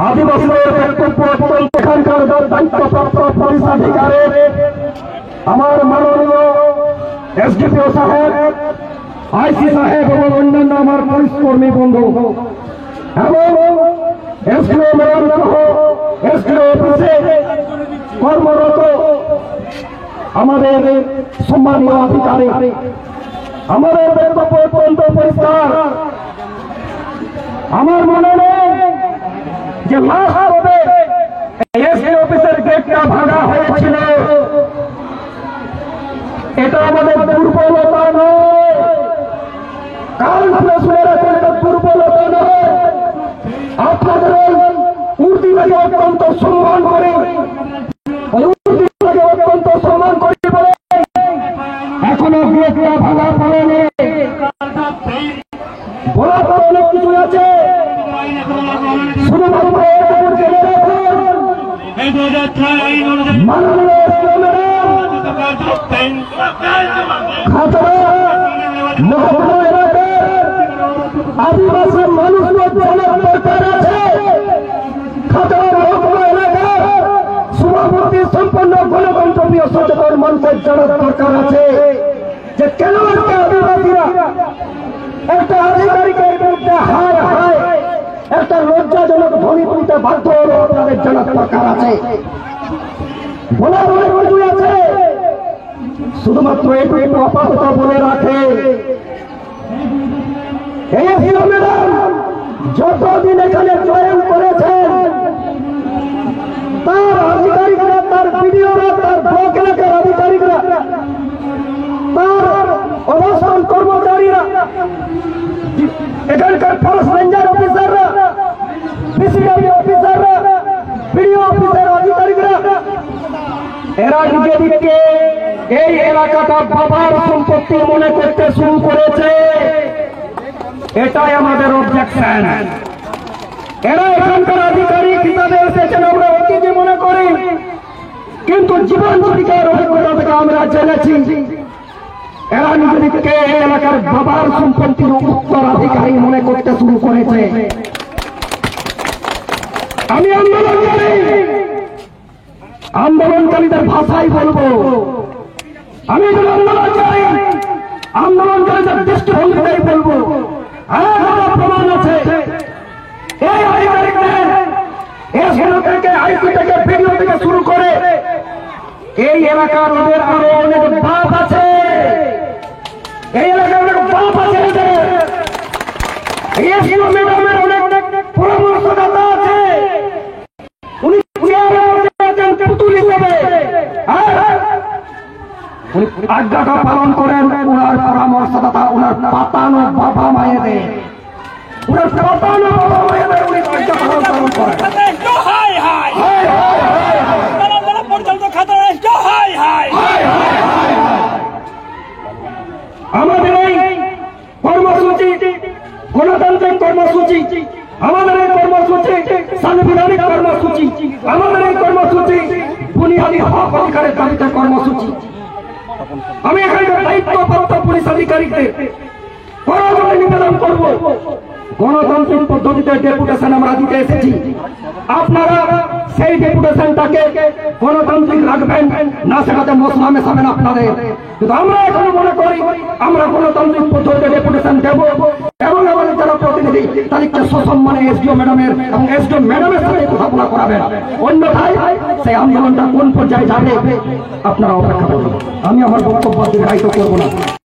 আদিবাসীদের বক্তব্য অত্যন্ত এখানকার দায়িত্বপ্রাপ্ত পুলিশ আধিকারিক আমার মাননীয় এসডিপিও সাহেব, আইসি সাহেব এবং অন্যান্য আমার পুলিশ কর্মী বন্ধু এবং এসডিও ম্যাডাম সহ এসডিও অফিসে কর্মরত আমাদের সম্মানীয় আধিকারিক, আমাদের বক্তব্য অত্যন্ত পরিষ্কার। আমার মনে নেই যে লাস্ট হবে এসডি অফিসের গেটটা ভাঙা হয়েছিল, এটা আমাদের দুর্বলতা নয়, কারণ আপনি শুনে রাখেন এটা দুর্বলতা নয়। আপনাদের উর্দিটাকে অত্যন্ত সম্মান করে, উর্দিটাকে অত্যন্ত সম্মান করি বলে এখনো গেটটা ভাঙা পড়েনি। বলার পর অনেক কিছু আছে, শুধুমাত্র আদিবাসী মানুষের জানার দরকার আছে। খাতার এলাকার সভাপতি সম্পন্ন গণতন্ত্রীয় সচেতন মানুষের জানার দরকার আছে যে কেন একটা আদিবাসীরা একটা আধিকারিকের বিরুদ্ধে হায় হায় একটা লজ্জাজনক ধ্বনি তুলতে বাধ্য হলো, আপনাদের জানার দরকার আছে। বলার অনেক কিছু আছে, শুধুমাত্র এটুকু আপাতত বলে রাখে যতদিন এখানে জয়েন করেছেন তার আধিকারিকরা, তার বিডিওরা, তার ব্লক এলাকার আধিকারিকরা, তার অবস্থান কর্মচারীরা, এখানকার ফরেস্ট রেঞ্জার অফিসাররা, বিসিডব্লিউ অফিসাররা, বিডিও অফিসার আধিকারিকরা, এরা নিজেদেরকে এই এলাকাটা বাবার সম্পত্তি মনে করতে শুরু করেছে। এটাই আমাদের অবজেকশন। এরা এখানকার আধিকারিক হিসাবে এসেছেন আমরা অতীতে মনে করি, কিন্তু জীবন জীবিকার অভিজ্ঞতা থেকে আমরা জেনেছি এরা নিজেদেরকে এই এলাকার বাবার সম্পত্তির উত্তরাধিকারী মনে করতে শুরু করেছে। আমি আন্দোলনকারীদের ভাষাই বলবো, আমি আন্দোলনকারীদের দৃষ্টিভঙ্গিটাই বলবো। প্রমাণ আছে এই আধিকারিকদের আইসি থেকে ভিডিও থেকে শুরু করে এই এলাকার ওদের আরো অনেক বাপ আছে, এই এলাকার অনেক বাপ আছে, ম্যাডামের অনেক পরামর্শদাতা আছে, উনি পুতুল হিসেবে উনি আজ্ঞাটা পালন করেন। উনার পরামর্শদাতা, উনার পাতানো বাবা মায়েদের, উনার পাতানো বাবা মায়েদের উনি আজ্ঞা পালন করেন। আমাদের এই কর্মসূচি গণতান্ত্রিক কর্মসূচি, আমাদের এই কর্মসূচি সাংবিধানিক কর্মসূচি, আমাদের এই কর্মসূচি বুনিয়াদী হক অধিকারের দাবিতে কর্মসূচি। আমি এখানকার দায়িত্বপ্রাপ্ত পুলিশ আধিকারিকদের করজোড়ে নিবেদন করব, গণতান্ত্রিক পদ্ধতিতে ডেপুটেশন আমরা দিতে এসেছি, আপনারা সেই ডেপুটেশনটাকে গণতান্ত্রিক রাখবেন না, সেটাতে মশলা মেশাবেন আপনাদের। কিন্তু আমরা এখন মনে করি আমরা গণতান্ত্রিক পদ্ধতিতে ডেপুটেশন দেব এবং আমাদের যারা প্রতিনিধি তাদেরকে সসম্মানে এসডিও ম্যাডামের এবং এসডিও ম্যাডামের সাথে কথাবার্তা করাবেন। অন্যথায় সেই আন্দোলনটা কোন পর্যায়ে যাবে আপনারা অপেক্ষা করুন। আমি আমার বক্তব্য দীর্ঘায়িত করবো না।